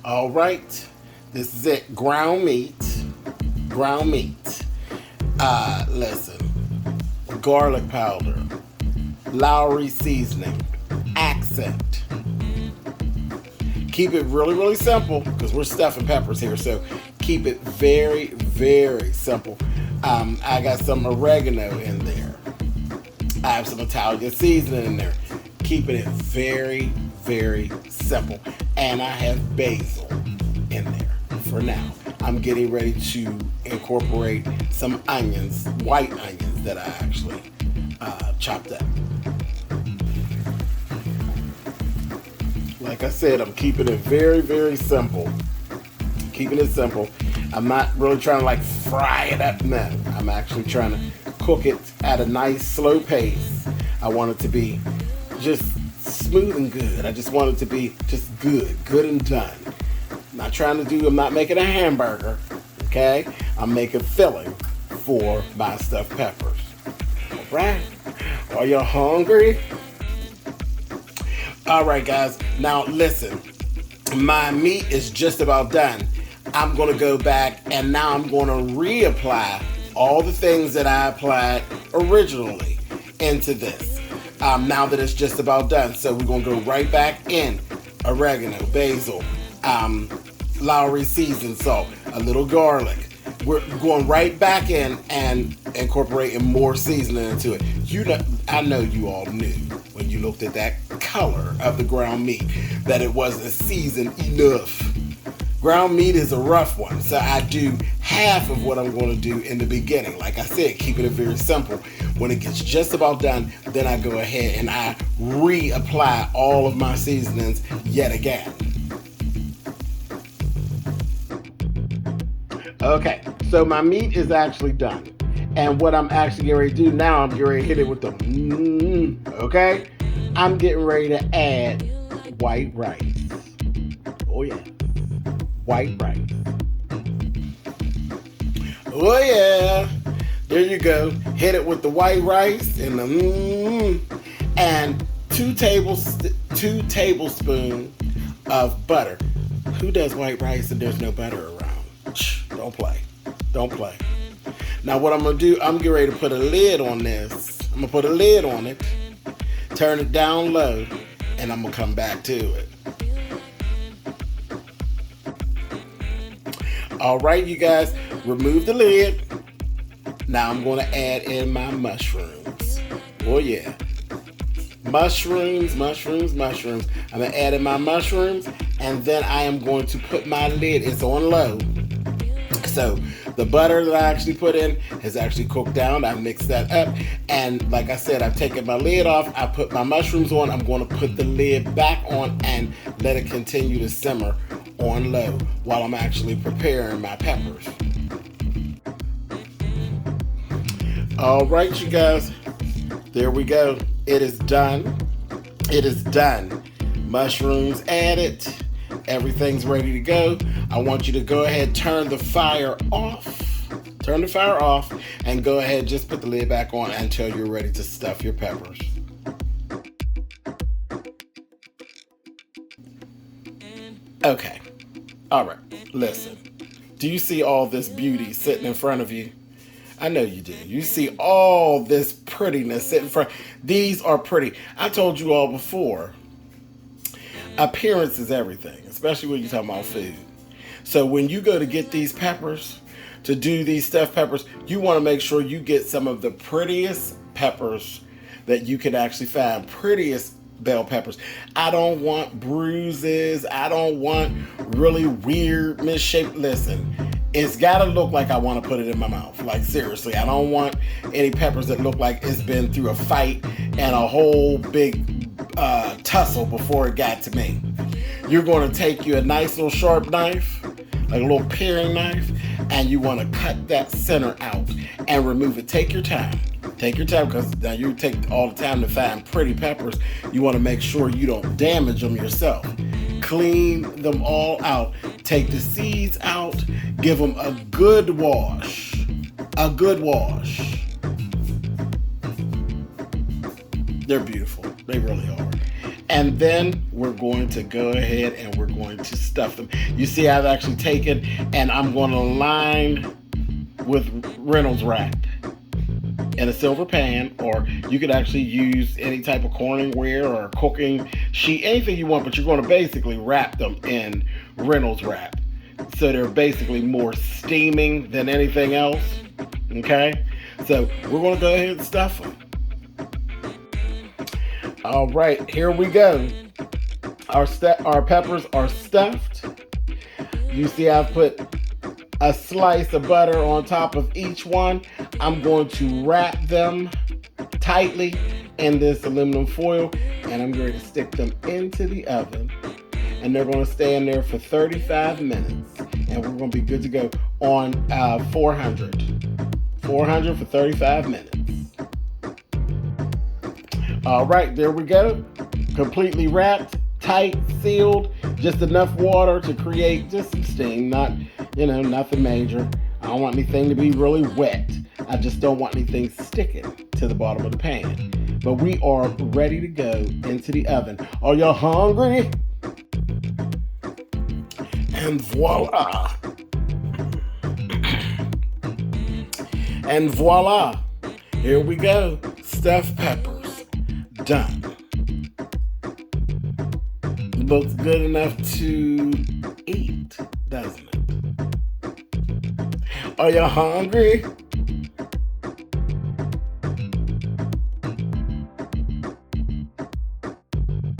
All right, this is it. Ground meat. Ground meat. Listen. Garlic powder. Lawry seasoning. Accent. Keep it really, really simple because we're stuffing peppers here. So keep it very, very simple. I got some oregano in there. I have some Italian seasoning in there. Keeping it very, very simple. And I have basil in there for now. I'm getting ready to incorporate some onions, white onions that I actually chopped up. Like I said, I'm keeping it very, very simple. Keeping it simple. I'm not really trying to like fry it up now. I'm actually trying to cook it at a nice slow pace. I want it to be just smooth and good. I just want it to be just good and done. I'm not making a hamburger, okay? I'm making filling for my stuffed peppers. All right? Are you hungry? All right, guys. Now, listen. My meat is just about done. I'm going to go back and now I'm going to reapply all the things that I applied originally into this. Now that it's just about done. So we're going to go right back in. Oregano, basil, Lawry seasoned salt, a little garlic. We're going right back in and incorporating more seasoning into it. I know you all knew when you looked at that color of the ground meat that it wasn't seasoned enough. Ground meat is a rough one, so I do half of what I'm going to do in the beginning. Like I said, keeping it very simple. When it gets just about done, then I go ahead and I reapply all of my seasonings yet again. Okay, so my meat is actually done. And what I'm actually getting ready to do now, I'm getting ready to hit it with the okay? I'm getting ready to add white rice. Oh yeah, white rice. Oh yeah, there you go. Hit it with the white rice and the and 2 tablespoons of butter. Who does white rice and there's no butter around? Don't play. Don't play. Now what I'm going to do, I'm getting ready to put a lid on this. I'm going to put a lid on it, turn it down low, and I'm going to come back to it. All right, you guys, remove the lid. Now I'm going to add in my mushrooms. Oh yeah. Mushrooms. I'm going to add in my mushrooms, and then I am going to put my lid, it's on low. So the butter that I actually put in has actually cooked down. I mixed that up. And like I said, I've taken my lid off. I put my mushrooms on. I'm going to put the lid back on and let it continue to simmer on low while I'm actually preparing my peppers. All right, you guys. There we go. It is done. It is done. Mushrooms added. Everything's ready to go. I want you to go ahead, turn the fire off. Turn the fire off and go ahead, just put the lid back on until you're ready to stuff your peppers. Okay. All right. Listen. Do you see all this beauty sitting in front of you? I know you do. You see all this prettiness sitting in front. These are pretty. I told you all before. Appearance is everything, especially when you're talking about food. So when you go to get these peppers, to do these stuffed peppers, you want to make sure you get some of the prettiest peppers that you can actually find. Prettiest bell peppers. I don't want bruises. I don't want really weird, misshaped. Listen, it's got to look like I want to put it in my mouth. Like seriously, I don't want any peppers that look like it's been through a fight and a whole big tussle before it got to me. You're going to take you a nice little sharp knife, like a little paring knife, and you want to cut that center out and remove it. Take your time. Take your time, because now you take all the time to find pretty peppers. You want to make sure you don't damage them yourself. Clean them all out. Take the seeds out. Give them a good wash. A good wash. They're beautiful. They really are. And then we're going to go ahead and we're going to stuff them. You see, I've actually taken and I'm going to line with Reynolds wrap in a silver pan, or you could actually use any type of Corningware or a cooking sheet, anything you want, but you're going to basically wrap them in Reynolds wrap. So they're basically more steaming than anything else. Okay? So we're going to go ahead and stuff them. All right, here we go. Our peppers are stuffed. You see I've put a slice of butter on top of each one. I'm going to wrap them tightly in this aluminum foil, and I'm going to stick them into the oven, and they're going to stay in there for 35 minutes, and we're going to be good to go on 400 for 35 minutes. All right, there we go. Completely wrapped, tight, sealed, just enough water to create just some steam, not, nothing major. I don't want anything to be really wet. I just don't want anything sticking to the bottom of the pan. But we are ready to go into the oven. Are y'all hungry? And voila. And voila. Here we go. Stuffed peppers. Done. Looks good enough to eat, doesn't it? Are you hungry?